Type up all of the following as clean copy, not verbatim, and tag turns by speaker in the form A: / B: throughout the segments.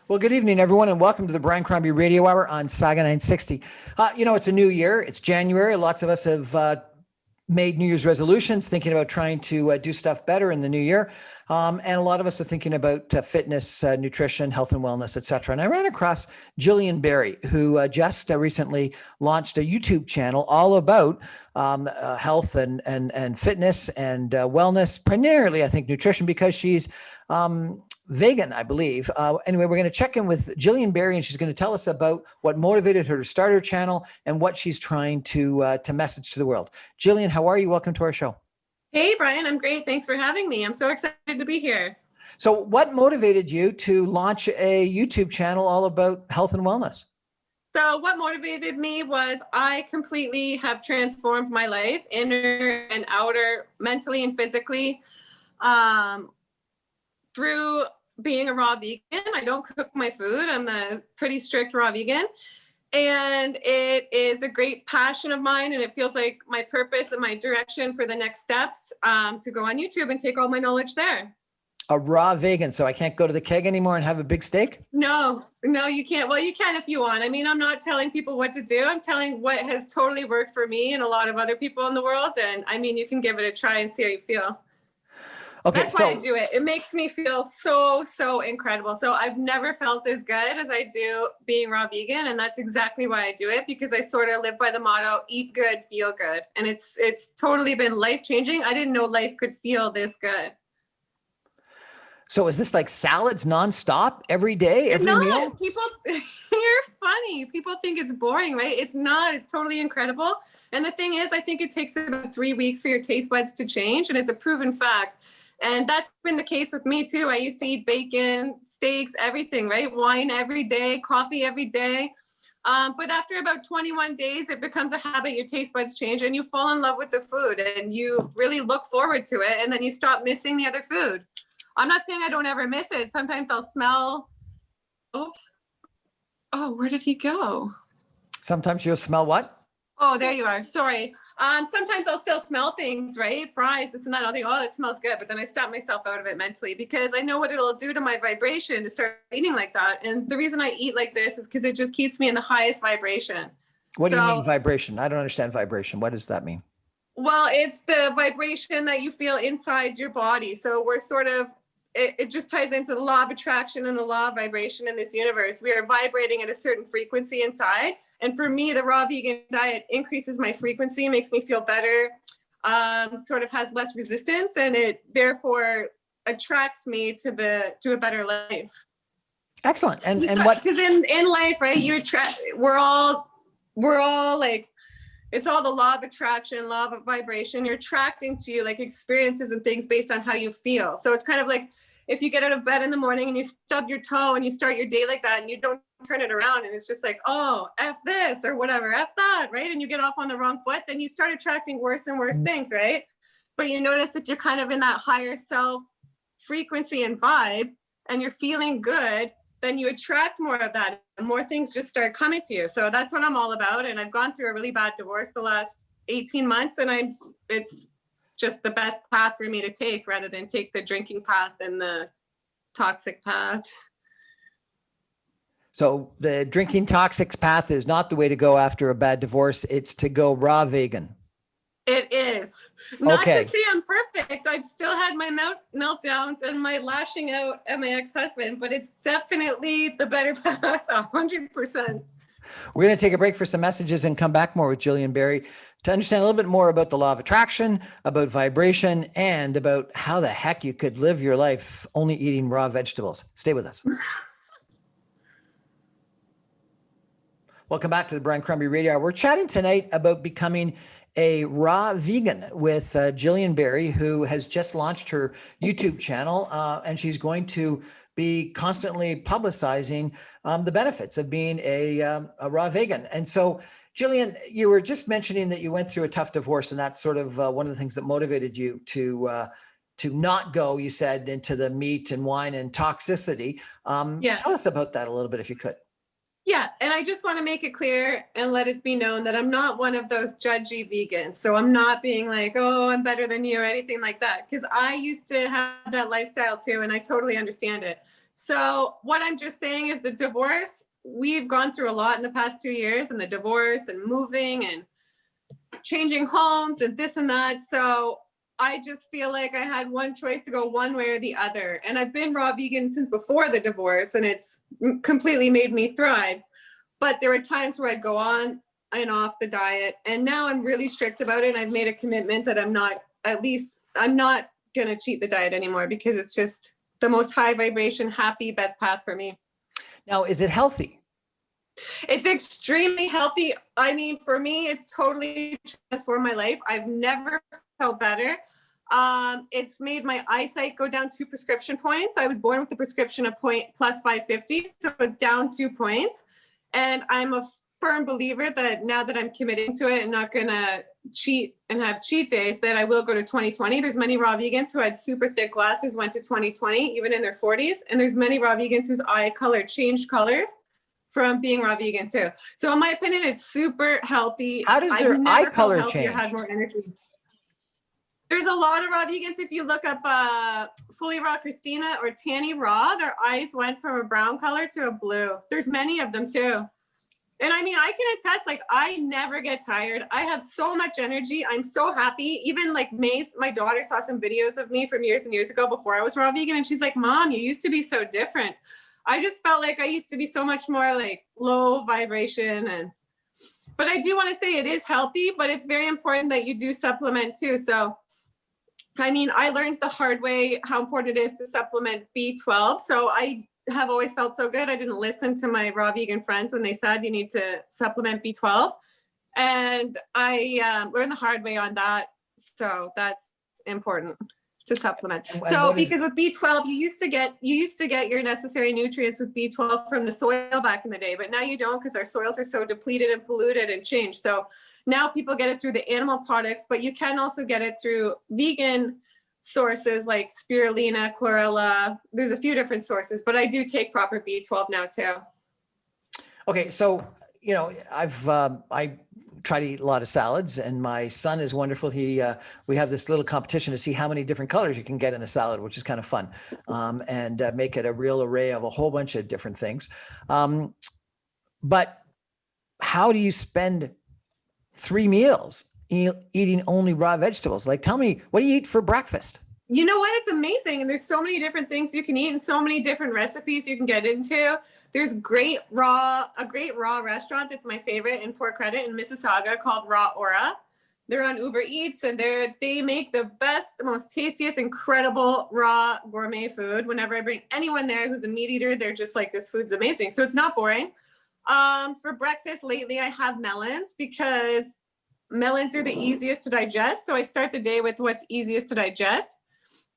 A: Well, good evening, everyone, and welcome to the Brian Crombie Radio Hour on Saga 960. It's a new year. It's January. Lots of us have made New Year's resolutions, thinking about trying to do stuff better in the new year. And a lot of us are thinking about fitness, nutrition, health and wellness, etc. And I ran across Gillian Berry, who just recently launched a YouTube channel all about health and fitness and wellness, primarily, I think, nutrition, because she's vegan, I believe. Anyway, we're going to check in with Gillian Berry, and she's going to tell us about what motivated her to start her channel and what she's trying to message to the world. Gillian, how are you? Welcome to our show.
B: Hey, Brian. I'm great. Thanks for having me. I'm so excited to be here.
A: So what motivated you to launch a YouTube channel all about health and wellness?
B: So what motivated me was I completely have transformed my life, inner and outer, mentally and physically. Through being a raw vegan. I don't cook my food. I'm a pretty strict raw vegan. And it is a great passion of mine. And it feels like my purpose and my direction for the next steps to go on YouTube and take all my knowledge there.
A: A raw vegan. So I can't go to the keg anymore and have a big steak?
B: No, you can't. Well, you can if you want. I mean, I'm not telling people what to do. I'm telling what has totally worked for me and a lot of other people in the world. And I mean, you can give it a try and see how you feel.
A: Okay,
B: that's why I do it. It makes me feel so incredible. So I've never felt as good as I do being raw vegan. And that's exactly why I do it, because I sort of live by the motto, eat good, feel good. And it's totally been life-changing. I didn't know life could feel this good.
A: So is this like salads nonstop every day, every meal?
B: People, you're funny. People think it's boring, right? It's not. It's totally incredible. And the thing is, I think it takes about 3 weeks for your taste buds to change. And it's a proven fact. And that's been the case with me too. I used to eat bacon, steaks, everything, right? Wine every day, coffee every day. But after about 21 days, it becomes a habit. Your taste buds change and you fall in love with the food and you really look forward to it. And then you stop missing the other food. I'm not saying I don't ever miss it. Sometimes I'll smell, oops. Oh, where did he go?
A: Sometimes you'll smell what?
B: Oh, there you are. Sorry. Sometimes I'll still smell things, right? Fries, this and that. I'll think, oh, it smells good. But then I stop myself out of it mentally because I know what it'll do to my vibration to start eating like that. And the reason I eat like this is because it just keeps me in the highest vibration.
A: What do you mean vibration? I don't understand vibration. What does that mean?
B: Well, it's the vibration that you feel inside your body. So we're sort of, it just ties into the law of attraction and the law of vibration in this universe. We are vibrating at a certain frequency inside. And for me, the raw vegan diet increases my frequency, makes me feel better, sort of has less resistance, and it therefore attracts me to a better life.
A: Excellent. And what?
B: Because in life, right, we're all like, it's all the law of attraction, law of vibration. You're attracting to you like experiences and things based on how you feel. So it's kind of like if you get out of bed in the morning and you stub your toe and you start your day like that and you don't turn it around and it's just like, oh, F this or whatever, F that, right? And you get off on the wrong foot, then you start attracting worse and worse things, right? But you notice that you're kind of in that higher self frequency and vibe and you're feeling good, then you attract more of that and more things just start coming to you. So that's what I'm all about. And I've gone through a really bad divorce the last 18 months and it's just the best path for me to take rather than take the drinking path and the toxic path.
A: So the drinking toxic path is not the way to go after a bad divorce. It's to go raw vegan.
B: It is. Not to say I'm perfect. I've still had my meltdowns and my lashing out at my ex-husband, but it's definitely the better path, 100%.
A: We're going to take a break for some messages and come back more with Gillian Berry to understand a little bit more about the law of attraction, about vibration, and about how the heck you could live your life only eating raw vegetables. Stay with us. Welcome back to the Brian Crombie Radio Hour. We're chatting tonight about becoming a raw vegan with Gillian Berry, who has just launched her YouTube channel, and she's going to be constantly publicizing the benefits of being a raw vegan. And so, Gillian, you were just mentioning that you went through a tough divorce, and that's sort of one of the things that motivated you to not go, you said, into the meat and wine and toxicity. Tell us about that a little bit, if you could.
B: Yeah. And I just want to make it clear and let it be known that I'm not one of those judgy vegans. So I'm not being like, oh, I'm better than you or anything like that. Because I used to have that lifestyle too. And I totally understand it. So what I'm just saying is the divorce, we've gone through a lot in the past 2 years, and the divorce and moving and changing homes and this and that. So I just feel like I had one choice to go one way or the other. And I've been raw vegan since before the divorce, and it's completely made me thrive. But there were times where I'd go on and off the diet. And now I'm really strict about it. And I've made a commitment that I'm not going to cheat the diet anymore, because it's just the most high vibration, happy, best path for me.
A: Now, is it healthy?
B: It's extremely healthy. I mean, for me, it's totally transformed my life. I've never felt better. It's made my eyesight go down 2 prescription points. I was born with a prescription of point plus 550, so it's down 2 points. And I'm a firm believer that now that I'm committing to it and not going to cheat and have cheat days, that I will go to 2020. There's many raw vegans who had super thick glasses, went to 2020, even in their 40s. And there's many raw vegans whose eye color changed colors from being raw vegan too. So in my opinion, it's super healthy.
A: How does their eye color change?
B: Had more energy. There's a lot of raw vegans. If you look up Fully Raw Christina or Tanny Raw, their eyes went from a brown color to a blue. There's many of them too. And I mean, I can attest, like, I never get tired. I have so much energy. I'm so happy. Even like Mace, my daughter, saw some videos of me from years and years ago before I was raw vegan. And she's like, Mom, you used to be so different. I just felt like I used to be so much more like low vibration. But I do want to say it is healthy, but it's very important that you do supplement too. So, I mean, I learned the hard way how important it is to supplement B12. So I have always felt so good. I didn't listen to my raw vegan friends when they said you need to supplement B12. And I learned the hard way on that. So that's important to supplement. So because with B12, you used to get your necessary nutrients with B12 from the soil back in the day, but now you don't, because our soils are so depleted and polluted and changed. So now people get it through the animal products, but you can also get it through vegan sources like spirulina, chlorella. There's a few different sources, but I do take proper B12 now too.
A: Okay. So, you know, I try to eat a lot of salads, and my son is wonderful. We have this little competition to see how many different colors you can get in a salad, which is kind of fun, and make it a real array of a whole bunch of different things. But how do you spend 3 meals eating only raw vegetables? Like, tell me, what do you eat for breakfast?
B: You know what? It's amazing. And there's so many different things you can eat and so many different recipes you can get into. There's a great raw restaurant that's my favorite in Port Credit in Mississauga called Raw Aura. They're on Uber Eats, and they make the best, most tastiest, incredible raw gourmet food. Whenever I bring anyone there who's a meat eater, they're just like, this food's amazing. So it's not boring. For breakfast lately, I have melons, because melons are the easiest to digest. So I start the day with what's easiest to digest,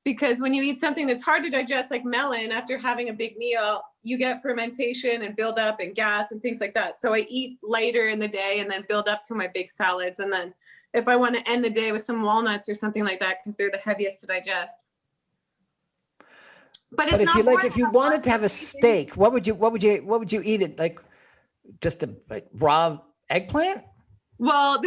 B: because when you eat something that's hard to digest, like melon, after having a big meal, you get fermentation and build up and gas and things like that. So I eat lighter in the day and then build up to my big salads. And then if I want to end the day with some walnuts or something like that, because they're the heaviest to digest. But it's not
A: if you wanted to have a steak, what would you eat it? Like just a raw eggplant?
B: Well,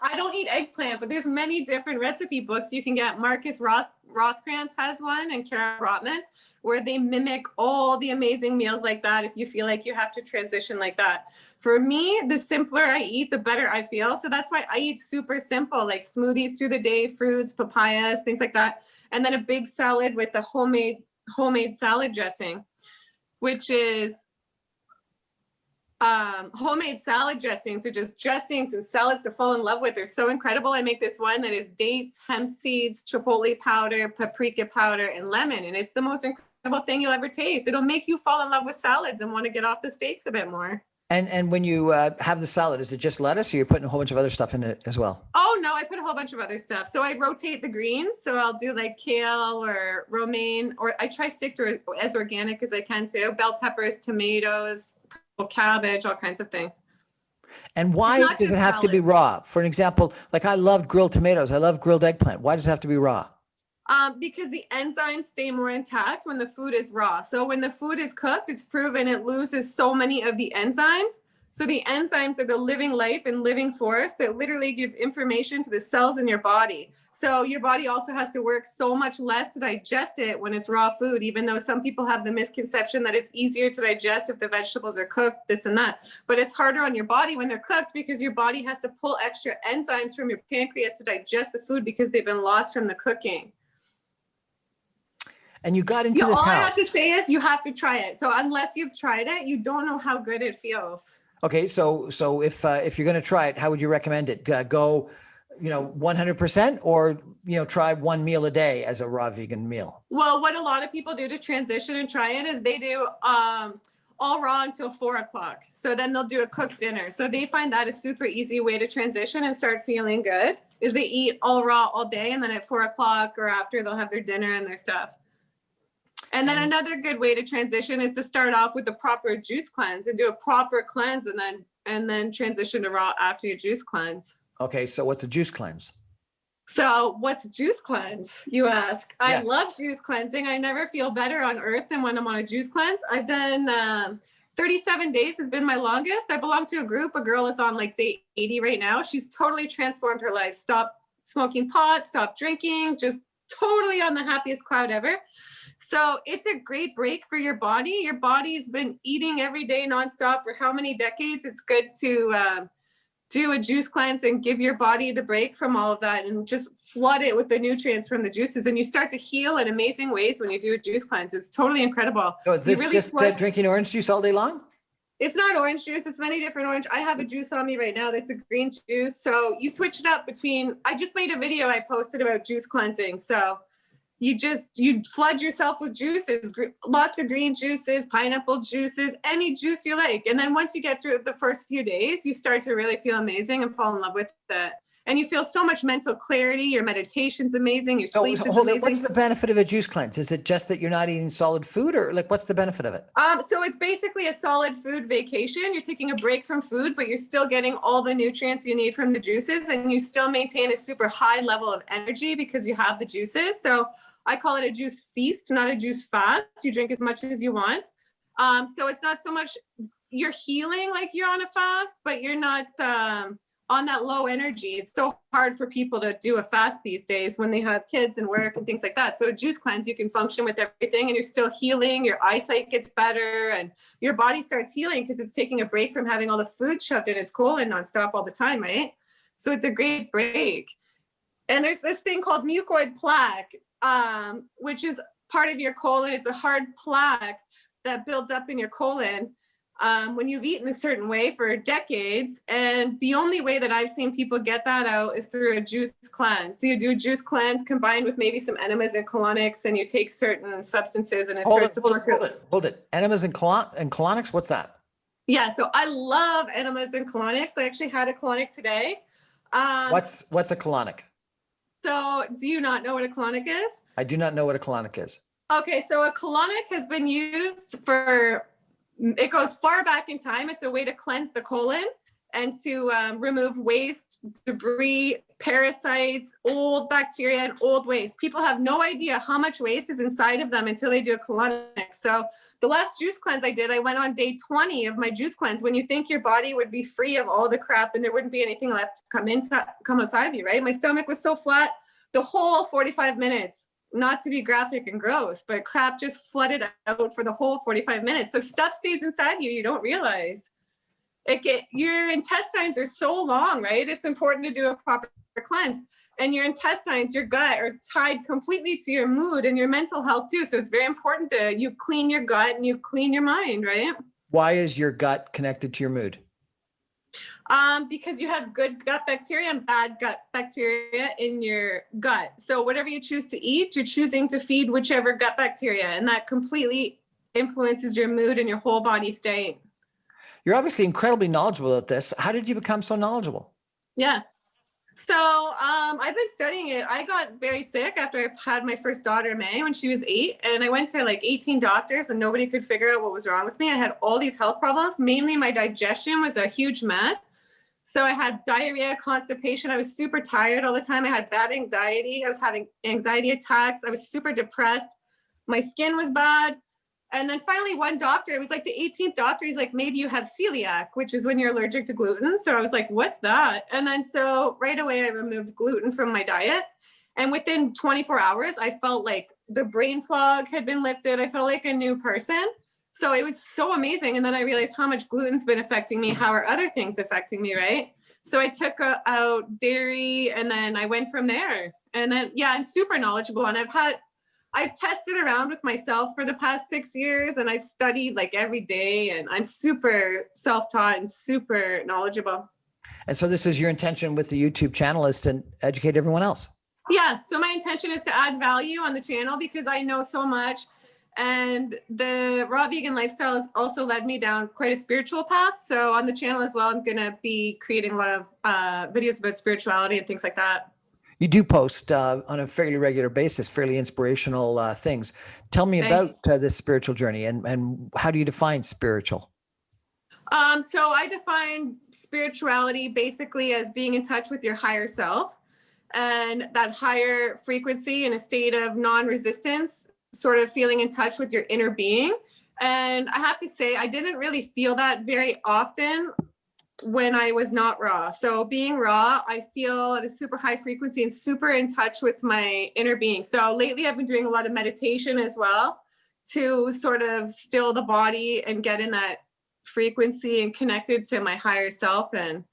B: I don't eat eggplant, but there's many different recipe books you can get. Marcus Rothkrantz has one, and Karen Rotman, where they mimic all the amazing meals like that if you feel like you have to transition like that. For me, the simpler I eat, the better I feel. So that's why I eat super simple, like smoothies through the day, fruits, papayas, things like that. And then a big salad with the homemade salad dressing, which is homemade salad dressings are just dressings and salads to fall in love with. They're so incredible. I make this one that is dates, hemp seeds, chipotle powder, paprika powder, and lemon. And it's the most incredible thing you'll ever taste. It'll make you fall in love with salads and want to get off the steaks a bit more.
A: And when you have the salad, is it just lettuce, or you're putting a whole bunch of other stuff in it as well?
B: Oh, no, I put a whole bunch of other stuff. So I rotate the greens. So I'll do like kale or romaine, or I try stick to as organic as I can too. Bell peppers, tomatoes, cabbage, all kinds of things.
A: And why does it have to be raw? For an example, like I love grilled tomatoes. I love grilled eggplant. Why does it have to be raw?
B: Because the enzymes stay more intact when the food is raw. So when the food is cooked, it's proven it loses so many of the enzymes. So the enzymes are the living life and living force that literally give information to the cells in your body. So your body also has to work so much less to digest it when it's raw food, even though some people have the misconception that it's easier to digest if the vegetables are cooked, this and that. But it's harder on your body when they're cooked because your body has to pull extra enzymes from your pancreas to digest the food because they've been lost from the cooking.
A: And you got into this
B: all
A: how?
B: I have to say is you have to try it. So unless you've tried it, you don't know how good it feels.
A: Okay, so if you're going to try it, how would you recommend it? Go, 100%, or try one meal a day as a raw vegan meal?
B: Well, what a lot of people do to transition and try it is they do all raw until 4 o'clock. So then they'll do a cooked dinner. So they find that a super easy way to transition and start feeling good. Is they eat all raw all day, and then at 4 o'clock or after they'll have their dinner and their stuff. And then another good way to transition is to start off with the proper juice cleanse and do a proper cleanse and then transition to raw after your juice cleanse.
A: Okay, so what's a juice cleanse?
B: So what's juice cleanse, you ask?
A: Yeah.
B: I love juice cleansing. I never feel better on earth than when I'm on a juice cleanse. I've done 37 days has been my longest. I belong to a group. A girl is on like day 80 right now. She's totally transformed her life. Stopped smoking pot, stopped drinking, just totally on the happiest cloud ever. So it's a great break for your body. Your body's been eating every day nonstop for how many decades? It's good to do a juice cleanse and give your body the break from all of that and just flood it with the nutrients from the juices. And you start to heal in amazing ways when you do a juice cleanse. It's totally incredible.
A: So is this
B: really
A: just drinking orange juice all day long?
B: It's not orange juice. It's many different orange. I have a juice on me right now that's a green juice. So you switch it up between, I just made a video I posted about juice cleansing. So you flood yourself with juices, lots of green juices, pineapple juices, any juice you like. And then once you get through the first few days, you start to really feel amazing and fall in love with it. And you feel so much mental clarity. Your meditation's amazing. Your sleep is amazing.
A: What's the benefit of a juice cleanse? Is it just that you're not eating solid food, or like what's the benefit of it?
B: So it's basically a solid food vacation. You're taking a break from food, but you're still getting all the nutrients you need from the juices, and you still maintain a super high level of energy because you have the juices. So I call it a juice feast, not a juice fast. You drink as much as you want. So it's not so much you're healing like you're on a fast, but you're not on that low energy. It's so hard for people to do a fast these days when they have kids and work and things like that. So a juice cleanse, you can function with everything and you're still healing. Your eyesight gets better and your body starts healing because it's taking a break from having all the food shoved in its colon nonstop all the time, right? So it's a great break. And there's this thing called mucoid plaque, which is part of your colon. It's a hard plaque that builds up in your colon when you've eaten a certain way for decades. And the only way that I've seen people get that out is through a juice cleanse. So you do a juice cleanse combined with maybe some enemas and colonics, and you take certain substances and it starts to
A: hold it. Enemas and colonics, what's that?
B: Yeah, so I love enemas and colonics. I actually had a colonic today.
A: What's a colonic?
B: So do you not know what a colonic is?
A: I do not know what a colonic is.
B: Okay, so a colonic has been used it goes far back in time. It's a way to cleanse the colon and to remove waste, debris, parasites, old bacteria, and old waste. People have no idea how much waste is inside of them until they do a colonic. So the last juice cleanse I did, I went on day 20 of my juice cleanse. When you think your body would be free of all the crap and there wouldn't be anything left to come outside of you, right? My stomach was so flat the whole 45 minutes. Not to be graphic and gross, but crap just flooded out for the whole 45 minutes. So stuff stays inside you don't realize. Your intestines are so long, right? It's important to do a proper cleanse. And your intestines, your gut are tied completely to your mood and your mental health too. So it's very important you clean your gut and you clean your mind, right?
A: Why is your gut connected to your mood?
B: Because you have good gut bacteria and bad gut bacteria in your gut. So whatever you choose to eat, you're choosing to feed whichever gut bacteria, and that completely influences your mood and your whole body state.
A: You're obviously incredibly knowledgeable about this. How did you become so knowledgeable?
B: Yeah. So I've been studying it. I got very sick after I had my first daughter, May, when she was 8. And I went to like 18 doctors and nobody could figure out what was wrong with me. I had all these health problems. Mainly my digestion was a huge mess. So I had diarrhea, constipation. I was super tired all the time. I had bad anxiety. I was having anxiety attacks. I was super depressed. My skin was bad. And then finally one doctor, it was like the 18th doctor, he's like, maybe you have celiac, which is when you're allergic to gluten. So I was like, what's that? And then so right away I removed gluten from my diet. And within 24 hours, I felt like the brain fog had been lifted. I felt like a new person. So it was so amazing. And then I realized how much gluten's been affecting me. How are other things affecting me, right? So I took out dairy, and then I went from there. And then, yeah, I'm super knowledgeable. And I've tested around with myself for the past 6 years, and I've studied like every day, and I'm super self-taught and super knowledgeable.
A: And so this is your intention with the YouTube channel, is to educate everyone else.
B: Yeah. So my intention is to add value on the channel because I know so much. And the raw vegan lifestyle has also led me down quite a spiritual path. So on the channel as well, I'm going to be creating a lot of videos about spirituality and things like that.
A: You do post on a fairly regular basis, fairly inspirational things. Tell me about this spiritual journey, and how do you define spiritual?
B: So I define spirituality basically as being in touch with your higher self, and that higher frequency in a state of non-resistance, sort of feeling in touch with your inner being. And I have to say, I didn't really feel that very often when I was not raw. So being raw, I feel at a super high frequency and super in touch with my inner being. So lately I've been doing a lot of meditation as well to sort of still the body and get in that frequency and connected to my higher self and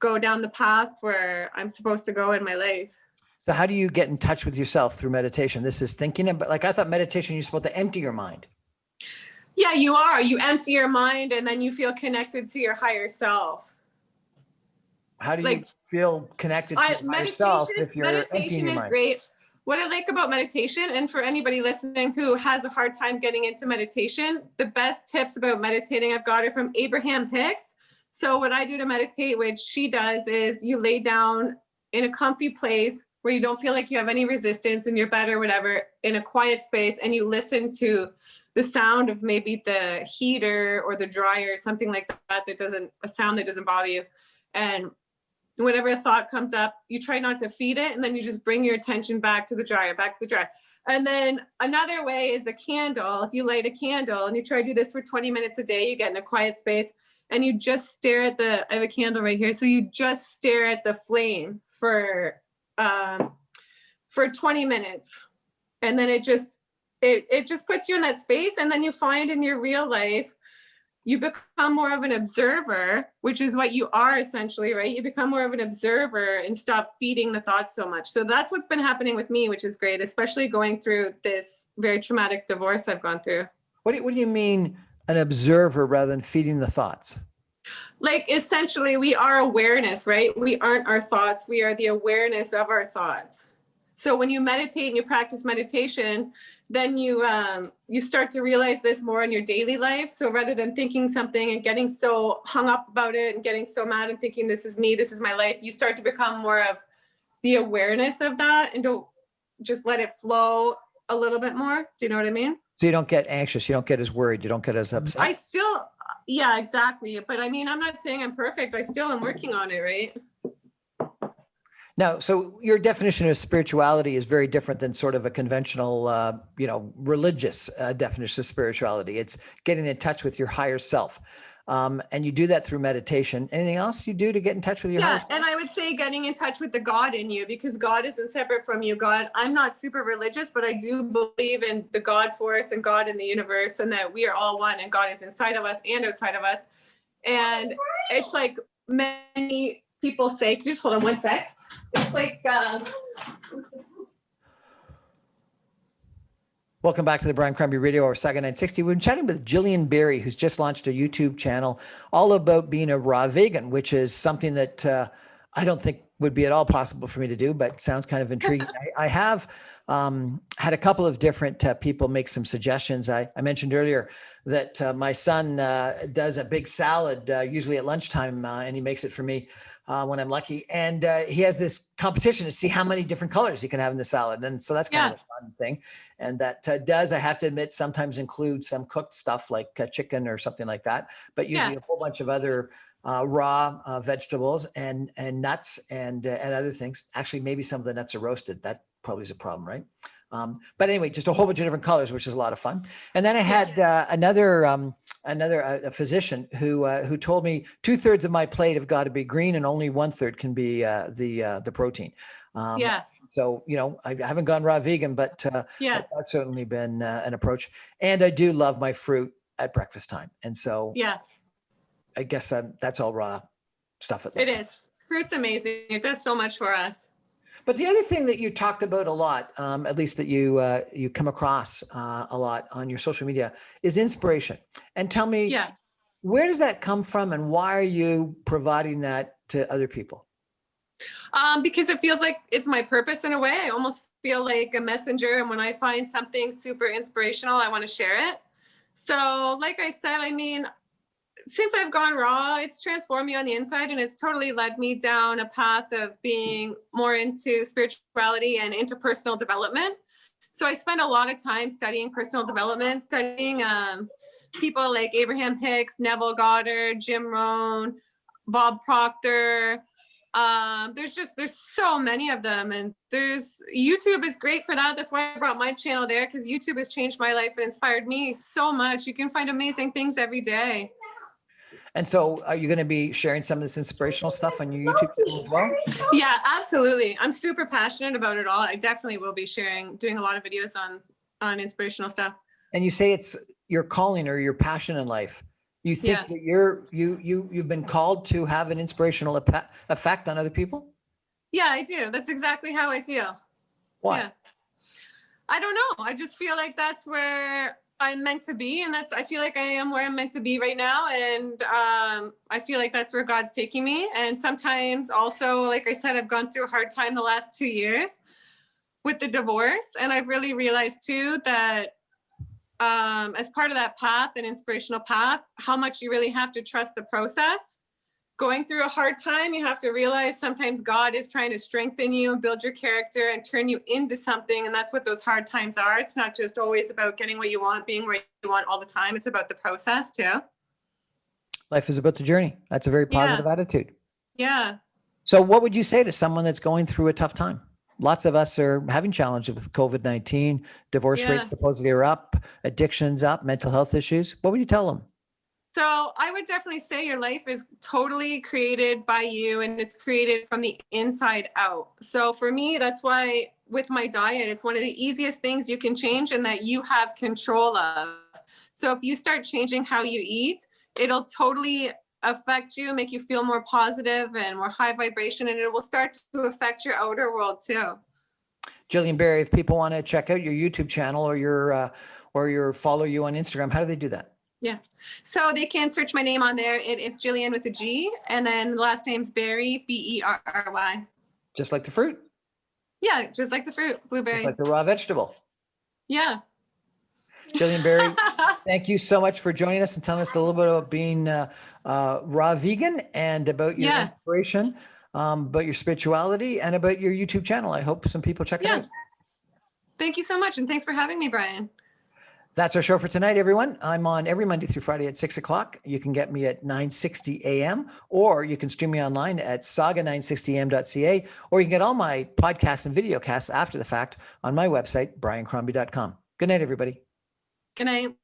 B: go down the path where I'm supposed to go in my life.
A: So how do you get in touch with yourself through meditation? This is thinking about, like, I thought meditation, you're supposed to empty your mind.
B: Yeah, you are. You empty your mind and then you feel connected to your higher self.
A: How do you feel connected to your higher self if you're emptying your mind?
B: Meditation is great. What I like about meditation, and for anybody listening who has a hard time getting into meditation, the best tips about meditating I've got are from Abraham Hicks. So what I do to meditate, which she does, is you lay down in a comfy place where you don't feel like you have any resistance in your bed or whatever, in a quiet space, and you listen to the sound of maybe the heater or the dryer, something like that, a sound that doesn't bother you. And whenever a thought comes up, you try not to feed it, and then you just bring your attention back to the dryer. And then another way is a candle. If you light a candle and you try to do this for 20 minutes a day, you get in a quiet space and you just stare at I have a candle right here. So you just stare at the flame for 20 minutes. And then it just puts you in that space. And then you find in your real life, you become more of an observer, which is what you are essentially, right? You become more of an observer and stop feeding the thoughts so much. So that's what's been happening with me, which is great, especially going through this very traumatic divorce I've gone through.
A: What do you mean an observer rather than feeding the thoughts?
B: Like essentially we are awareness, right? We aren't our thoughts. We are the awareness of our thoughts. So when you meditate and you practice meditation, then you start to realize this more in your daily life. So rather than thinking something and getting so hung up about it and getting so mad and thinking this is me, this is my life, you start to become more of the awareness of that and don't just let it flow a little bit more. Do you know what I mean?
A: So you don't get anxious, you don't get as worried, you don't get as upset.
B: Yeah, exactly. But I mean, I'm not saying I'm perfect. I still am working on it, right?
A: Now, so your definition of spirituality is very different than sort of a conventional, religious definition of spirituality. It's getting in touch with your higher self. And you do that through meditation. Anything else you do to get in touch with your higher self?
B: And I would say getting in touch with the God in you, because God isn't separate from you. I'm not super religious, but I do believe in the God force and God in the universe, and that we are all one, and God is inside of us and outside of us. And it's like many people say, can you just hold on one sec? It's like,
A: Welcome back to the Brian Crombie Radio Hour, Saga 960. We've been chatting with Gillian Berry, who's just launched a YouTube channel all about being a raw vegan, which is something that I don't think would be at all possible for me to do, but sounds kind of intriguing. I have had a couple of different people make some suggestions. I mentioned earlier that my son does a big salad, usually at lunchtime, and he makes it for me when I'm lucky. And he has this competition to see how many different colors he can have in the salad. And so that's kind of a fun thing. And that does, I have to admit, sometimes include some cooked stuff like chicken or something like that, but usually a whole bunch of other raw vegetables and nuts and other things. Actually, maybe some of the nuts are roasted. That probably is a problem, right? But anyway, just a whole bunch of different colors, which is a lot of fun. And then I had another physician who told me 2/3 of my plate have got to be green and only 1/3 can be the protein. So, I haven't gone raw vegan, but that's certainly been an approach. And I do love my fruit at breakfast time. And so I guess that's all raw stuff.
B: It is. Fruit's amazing. It does so much for us.
A: But the other thing that you talked about a lot, at least that you come across a lot on your social media, is inspiration. And tell me, where does that come from, and why are you providing that to other people?
B: Because it feels like it's my purpose in a way. I almost feel like a messenger, and when I find something super inspirational, I want to share it. So, like I said, I mean, since I've gone raw, it's transformed me on the inside, and it's totally led me down a path of being more into spirituality and interpersonal development. So I spend a lot of time studying personal development, studying people like Abraham Hicks, Neville Goddard, Jim Rohn, Bob Proctor. There's so many of them, and YouTube is great for that. That's why I brought my channel there, because YouTube has changed my life and inspired me so much. You can find amazing things every day.
A: And so are you going to be sharing some of this inspirational stuff on your YouTube channel as well?
B: Yeah, absolutely. I'm super passionate about it all. I definitely will be doing a lot of videos on inspirational stuff. And
A: you say it's your calling or your passion in life. You think that you've been called to have an inspirational effect on other people?
B: Yeah, I do. That's exactly how I feel.
A: Why?
B: Yeah. I don't know. I just feel like that's where I'm meant to be, and I feel like I am where I'm meant to be right now, and I feel like that's where God's taking me. And sometimes also, like I said, I've gone through a hard time the last 2 years with the divorce, and I've really realized too that as part of that path, an inspirational path, how much you really have to trust the process. Going through a hard time, you have to realize sometimes God is trying to strengthen you and build your character and turn you into something. And that's what those hard times are. It's not just always about getting what you want, being where you want all the time. It's about the process too.
A: Life is about the journey. That's a very positive attitude.
B: Yeah.
A: So what would you say to someone that's going through a tough time? Lots of us are having challenges with COVID-19, divorce rates supposedly are up, addictions up, mental health issues. What would you tell them?
B: So I would definitely say your life is totally created by you, and it's created from the inside out. So for me, that's why with my diet, it's one of the easiest things you can change and that you have control of. So if you start changing how you eat, it'll totally affect you, make you feel more positive and more high vibration, and it will start to affect your outer world too.
A: Gillian Berry, if people want to check out your YouTube channel or your follow you on Instagram, how do they do that?
B: Yeah. So they can search my name on there. It is Gillian with a G, and then the last name's Berry, Berry. Just
A: like the fruit?
B: Yeah, just like the fruit, blueberry.
A: Just like the raw vegetable.
B: Yeah.
A: Gillian Berry, thank you so much for joining us and telling us a little bit about being raw vegan and about your inspiration, about your spirituality, and about your YouTube channel. I hope some people check it out.
B: Thank you so much, and thanks for having me, Brian.
A: That's our show for tonight, everyone. I'm on every Monday through Friday at 6 o'clock. You can get me at 9:60 a.m. or you can stream me online at saga960am.ca, or you can get all my podcasts and video casts after the fact on my website, briancrombie.com. Good night, everybody.
B: Good night.